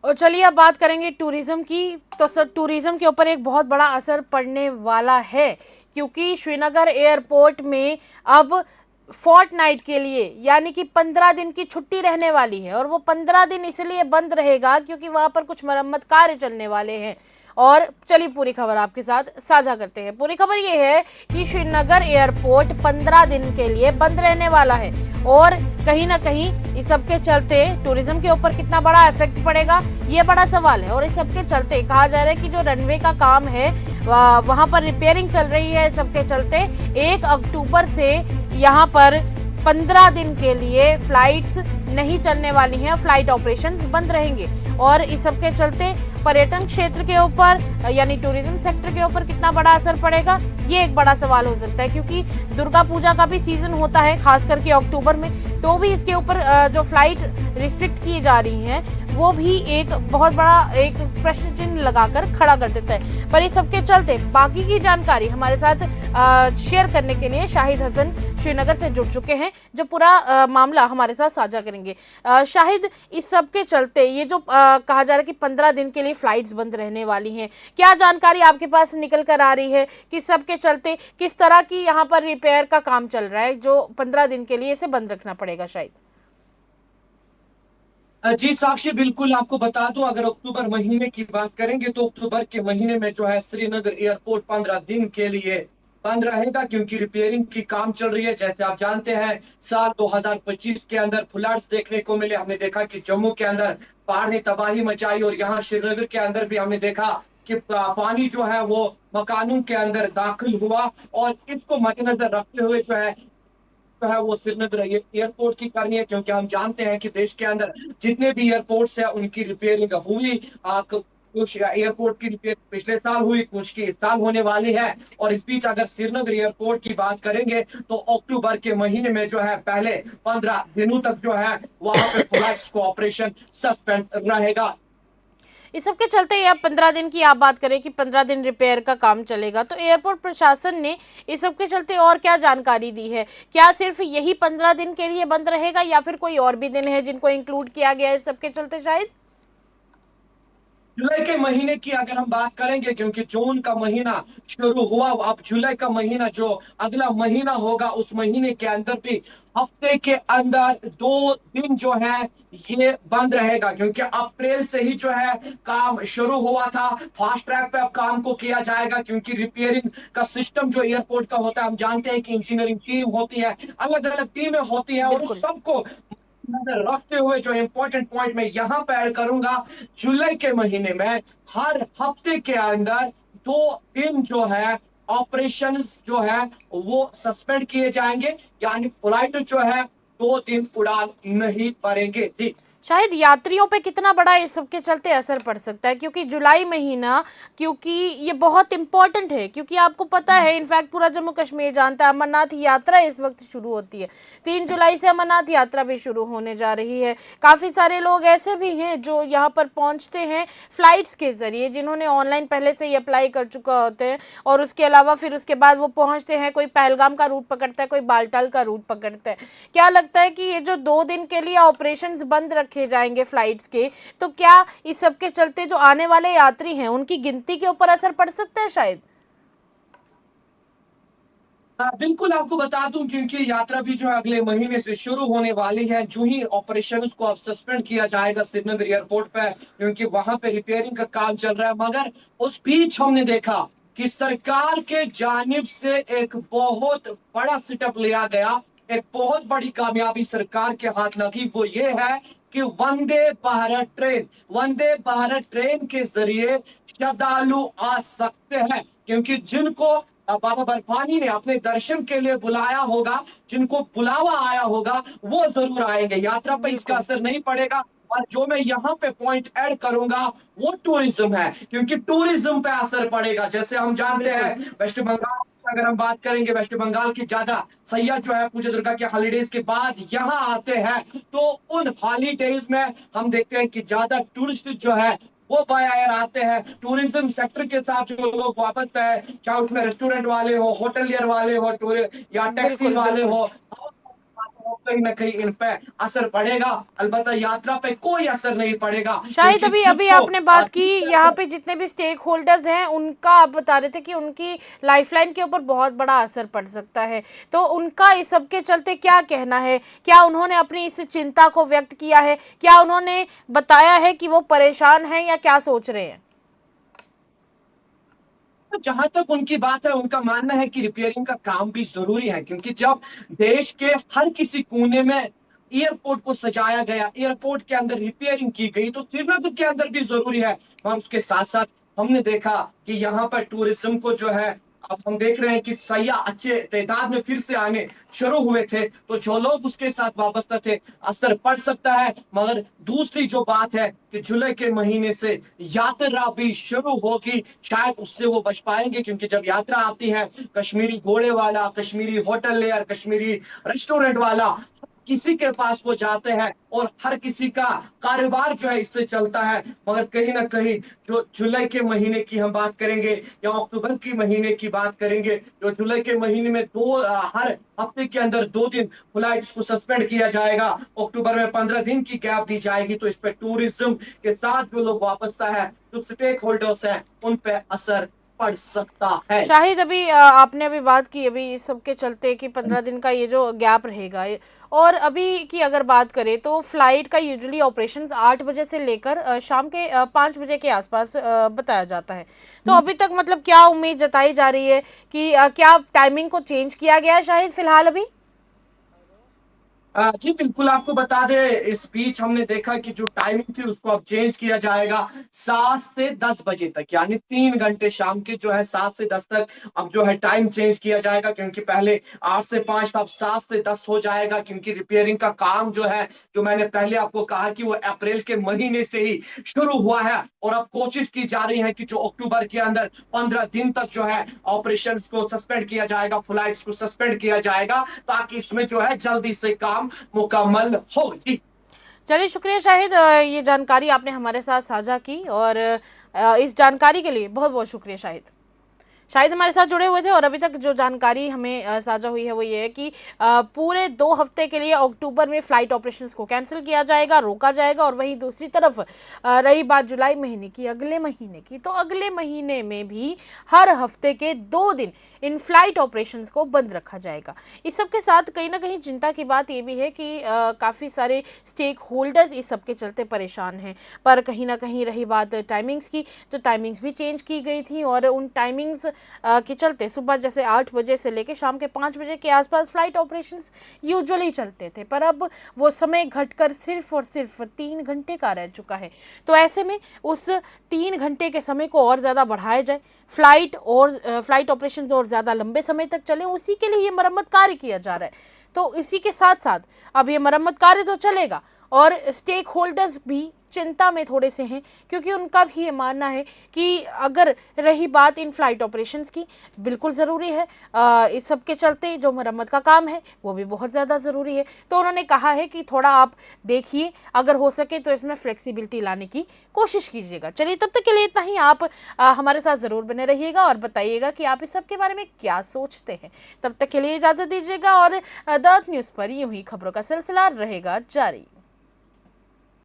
और चलिए अब बात करेंगे टूरिज्म की। तो टूरिज्म के ऊपर एक बहुत बड़ा असर पड़ने वाला है, क्योंकि श्रीनगर एयरपोर्ट में अब फोर्ट नाइट के लिए यानी कि 15 दिन की छुट्टी रहने वाली है, और वो 15 दिन इसलिए बंद रहेगा क्योंकि वहां पर कुछ मरम्मत कार्य चलने वाले हैं। और चलिए पूरी खबर आपके साथ साझा करते हैं। पूरी खबर ये है कि श्रीनगर एयरपोर्ट 15 दिन के लिए बंद रहने वाला है, और कहीं ना कहीं इस सब के चलते टूरिज्म के ऊपर कितना बड़ा इफेक्ट पड़ेगा, ये बड़ा सवाल है। और इस सब के चलते कहा जा रहा है कि जो रनवे का काम है वहां पर रिपेयरिंग चल रही है। सबके चलते 1 अक्टूबर से यहाँ पर 15 दिन के लिए फ्लाइट्स नहीं चलने वाली हैं, फ्लाइट ऑपरेशंस बंद रहेंगे। और इस सब के चलते पर्यटन क्षेत्र के ऊपर यानी टूरिज्म सेक्टर के ऊपर कितना बड़ा असर पड़ेगा, ये एक बड़ा सवाल हो सकता है। क्योंकि दुर्गा पूजा का भी सीजन होता है खास करके अक्टूबर में, तो भी इसके ऊपर जो फ्लाइट रिस्ट्रिक्ट की जा रही हैं वो भी एक बहुत बड़ा एक प्रश्न चिन्ह लगाकर खड़ा कर देता है। पर इस सबके चलते बाकी की जानकारी हमारे साथ शेयर करने के लिए शाहिद हसन श्रीनगर से जुड़ चुके हैं, जो पूरा मामला हमारे साथ साझा करेंगे। शाहिद, इस सब के चलते ये जो कहा जा रहा है कि 15 दिन के लिए फ्लाइट्स बंद रहने वाली हैं, क्या जानकारी आपके पास निकल कर आ रही है कि सब के चलते किस तरह की यहाँ पर रिपेयर का काम चल रहा है जो 15 दिन के लिए इसे बंद रखना पड़ेगा? शायद जी साक्षी, बिल्कुल आपको बता दूं, अगर अक्टूबर महीने की बात करेंगे तो अक्टूबर के महीने में जो है श्रीनगर एयरपोर्ट 15 दिन के लिए बंद रहेगा, क्योंकि रिपेयरिंग की काम चल रही है। जैसे आप जानते हैं, साल 2025 के अंदर फ्लड्स देखने को मिले। हमने देखा कि जम्मू के अंदर बाढ़ ने तबाही मचाई, और यहाँ श्रीनगर के अंदर भी हमने देखा कि पानी जो है वो मकानों के अंदर दाखिल हुआ। और इसको मद्देनजर रखते हुए जो है वो श्रीनगर एयरपोर्ट की करनी है, क्योंकि हम जानते हैं कि देश के अंदर जितने भी एयरपोर्ट्स हैं उनकी रिपेयरिंग हुई। कुछ एयरपोर्ट की रिपेयर पिछले साल हुई, कुछ की इस साल होने वाली है। और इस बीच अगर श्रीनगर एयरपोर्ट की बात करेंगे तो अक्टूबर के महीने में जो है पहले 15 दिनों तक जो है वहां पे फ्लाइट्स को ऑपरेशन सस्पेंड रहेगा। इस सब के चलते ये अब 15 दिन की आप बात करें कि 15 दिन रिपेयर का काम चलेगा, तो एयरपोर्ट प्रशासन ने इस सब के चलते और क्या जानकारी दी है? क्या सिर्फ यही 15 दिन के लिए बंद रहेगा या फिर कोई और भी दिन है जिनको इंक्लूड किया गया है इस सब के चलते? शायद जुलाई के महीने की अगर हम बात करेंगे, क्योंकि जून का महीना शुरू हुआ, अब जुलाई का महीना जो अगला महीना होगा उस महीने के अंदर भी हफ्ते के अंदर 2 दिन जो है ये बंद रहेगा, क्योंकि अप्रैल से ही जो है काम शुरू हुआ था। फास्ट ट्रैक पे अब काम को किया जाएगा, क्योंकि रिपेयरिंग का सिस्टम जो एयरपोर्ट का होता है, हम जानते हैं कि इंजीनियरिंग टीम होती है, अलग अलग टीमें होती हैं, और उस बिल्कुल। सबको नजर रखते हुए जो इंपॉर्टेंट पॉइंट मैं यहाँ पे ऐड करूंगा, जुलाई के महीने में हर हफ्ते के अंदर 2 दिन जो है ऑपरेशंस जो है वो सस्पेंड किए जाएंगे, यानी फ्लाइट जो है 2 दिन उड़ान नहीं भरेंगे जी। शायद यात्रियों पे कितना बड़ा इस सब के चलते असर पड़ सकता है, क्योंकि जुलाई महीना, क्योंकि ये बहुत इंपॉर्टेंट है। क्योंकि आपको पता है, इनफैक्ट पूरा जम्मू कश्मीर जानता है, अमरनाथ यात्रा इस वक्त शुरू होती है। 3 जुलाई से अमरनाथ यात्रा भी शुरू होने जा रही है। काफ़ी सारे लोग ऐसे भी हैं जो यहाँ पर पहुँचते हैं फ्लाइट्स के ज़रिए, जिन्होंने ऑनलाइन पहले से ही अप्लाई कर चुका होते हैं, और उसके अलावा फिर उसके बाद वो पहुँचते हैं। कोई पहलगाम का रूट पकड़ता है, कोई बालटाल का रूट पकड़ता है। क्या लगता है कि ये जो 2 दिन के लिए ऑपरेशंस बंद रखे जाएंगे फ्लाइट्स के, तो क्या इस सब के चलते जो आने वाले यात्री हैं उनकी गिनती के ऊपर असर पड़ सकता है? शायद बिल्कुल आपको बता दूं, क्योंकि यात्रा भी जो है अगले महीने से शुरू होने वाली है। जो ही ऑपरेशंस को अब सस्पेंड किया जाएगा श्रीनगर एयरपोर्ट पे, क्योंकि वहां पे रिपेयरिंग का काम चल रहा है। मगर उस बीच हमने देखा कि सरकार के जानिब से एक बहुत बड़ा सेटअप लिया गया। एक बहुत बड़ी कामयाबी सरकार के हाथ लगी, वो ये है कि वंदे भारत ट्रेन के जरिए श्रद्धालु आ सकते हैं, क्योंकि जिनको बाबा बर्फानी ने अपने दर्शन के लिए बुलाया होगा, जिनको बुलावा आया होगा, वो जरूर आएंगे। यात्रा पे इसका बिल्कुल। असर नहीं पड़ेगा। और जो मैं यहाँ पे पॉइंट ऐड करूंगा वो टूरिज्म है, क्योंकि टूरिज्म पे असर पड़ेगा। जैसे हम जानते हैं बिल्कुल। वेस्ट बंगाल की अगर हम बात करेंगे, वेस्ट बंगाल की ज्यादा सैयाह जो है पूजा दुर्गा के हॉलीडेज के बाद यहाँ आते हैं, तो उन हॉलीडेज में हम देखते हैं कि ज्यादा टूरिस्ट जो है वो बाय एयर आते हैं। टूरिज्म सेक्टर के साथ जो लोग वापस है, चाहे उसमें रेस्टोरेंट वाले हो, होटलियर वाले हो, टूर या टैक्सी बिल्कुल। वाले बिल्कुल। हो, तो कहीं ना कहीं इन पे असर पड़ेगा। अलबत्ता यात्रा पे कोई असर नहीं पड़ेगा, शायद क्योंकि अभी जब अभी तो आपने बात की, जिस यहाँ तरह पे जितने भी स्टेक होल्डर्स हैं उनका आप बता रहे थे कि उनकी लाइफलाइन के ऊपर बहुत बड़ा असर पड़ सकता है, तो उनका इस सब के चलते क्या कहना है? क्या उन्होंने अपनी इस चिंता को व्यक्त किया है? क्या उन्होंने बताया है कि वो परेशान हैं या क्या सोच रहे हैं? तो जहां तक उनकी बात है, उनका मानना है कि रिपेयरिंग का काम भी जरूरी है, क्योंकि जब देश के हर किसी कोने में एयरपोर्ट को सजाया गया, एयरपोर्ट के अंदर रिपेयरिंग की गई, तो श्रीनगर के अंदर भी जरूरी है। और उसके साथ साथ हमने देखा कि यहाँ पर टूरिज्म को जो है, अब हम देख रहे हैं कि सयाह अच्छे तादाद में फिर से आने शुरू हुए थे, तो जो लोग उसके साथ वाबस्ता थे, असर पड़ सकता है। मगर दूसरी जो बात है कि जुलाई के महीने से यात्रा भी शुरू होगी, शायद उससे वो बच पाएंगे, क्योंकि जब यात्रा आती है, कश्मीरी घोड़े वाला, Kashmiri hotel layer, Kashmiri restaurant वाला, किसी के पास वो जाते हैं और हर किसी का कारोबार जो है इससे चलता है। मगर कहीं ना कहीं जो जुलाई के महीने की हम बात करेंगे या अक्टूबर के महीने की बात करेंगे, जो जुलाई के महीने में हर हफ्ते के अंदर 2 दिन फ्लाइट्स को सस्पेंड किया जाएगा, अक्टूबर में 15 दिन की गैप दी जाएगी, तो इस पे टूरिज्म के साथ जो लोग वापसता है, जो स्टेक होल्डर्स हैं, उन पे असर पड़ सकता है। शाहिद, अभी आपने अभी बात की अभी इस सब के चलते कि 15 दिन का ये जो गैप रहेगा और अभी की अगर बात करें तो फ्लाइट का यूजुअली ऑपरेशंस 8 बजे से लेकर शाम के 5 बजे के आसपास बताया जाता है। तो अभी तक मतलब क्या उम्मीद जताई जा रही है कि क्या टाइमिंग को चेंज किया गया है शाहिद फिलहाल अभी? जी बिल्कुल, आपको बता दें, इस बीच हमने देखा कि जो टाइमिंग थी उसको अब चेंज किया जाएगा 7 से 10 बजे तक, यानी 3 घंटे शाम के जो है 7 से 10 तक अब जो है टाइम चेंज किया जाएगा, क्योंकि पहले 8 से 5 था, अब 7 से 10 हो जाएगा, क्योंकि रिपेयरिंग का काम जो है, जो मैंने पहले आपको कहा कि वो अप्रैल के महीने से ही शुरू हुआ है, और अब कोशिश की जा रही है कि जो अक्टूबर के अंदर 15 दिन तक जो है ऑपरेशन को सस्पेंड किया जाएगा, फ्लाइट्स को सस्पेंड किया जाएगा, ताकि इसमें जो है जल्दी से काम मुकम्मल हो। जी चलिए, शुक्रिया शाहिद, ये जानकारी आपने हमारे साथ साझा की और इस जानकारी के लिए बहुत बहुत शुक्रिया शाहिद। शायद हमारे साथ जुड़े हुए थे और अभी तक जो जानकारी हमें साझा हुई है वो ये है कि पूरे 2 हफ्ते के लिए अक्टूबर में फ्लाइट ऑपरेशंस को कैंसिल किया जाएगा, रोका जाएगा। और वहीं दूसरी तरफ रही बात जुलाई महीने की, अगले महीने की, तो अगले महीने में भी हर हफ्ते के 2 दिन इन फ्लाइट ऑपरेशंस को बंद रखा जाएगा। इस सब के साथ कहीं ना कहीं चिंता की बात ये भी है कि काफ़ी सारे स्टेक होल्डर्स इस सब के चलते परेशान हैं। पर कहीं ना कहीं रही बात टाइमिंग्स की, तो टाइमिंग्स भी चेंज की गई थी और उन टाइमिंग्स के चलते सुबह जैसे 8 बजे से लेकर शाम के 5 बजे के आसपास फ्लाइट ऑपरेशंस यूजुअली चलते थे, पर अब वो समय घटकर सिर्फ और सिर्फ 3 घंटे का रह चुका है। तो ऐसे में उस 3 घंटे के समय को और ज़्यादा बढ़ाया जाए, फ्लाइट ऑपरेशंस और ज़्यादा लंबे समय तक चले, उसी के लिए ये मरम्मत कार्य किया जा रहा है। तो इसी के साथ साथ अब ये मरम्मत कार्य तो चलेगा और स्टेक होल्डर्स भी चिंता में थोड़े से हैं, क्योंकि उनका भी ये मानना है कि अगर रही बात इन फ्लाइट ऑपरेशंस की, बिल्कुल ज़रूरी है, इस सब के चलते जो मरम्मत का काम है वो भी बहुत ज़्यादा ज़रूरी है। तो उन्होंने कहा है कि थोड़ा आप देखिए, अगर हो सके तो इसमें फ्लेक्सिबिलिटी लाने की कोशिश कीजिएगा। चलिए, तब तक के लिए इतना ही। आप हमारे साथ ज़रूर बने रहिएगा और बताइएगा कि आप इस सब के बारे में क्या सोचते हैं। तब तक के लिए इजाज़त दीजिएगा और द न्यूज़ पर यूं ही खबरों का सिलसिला रहेगा जारी।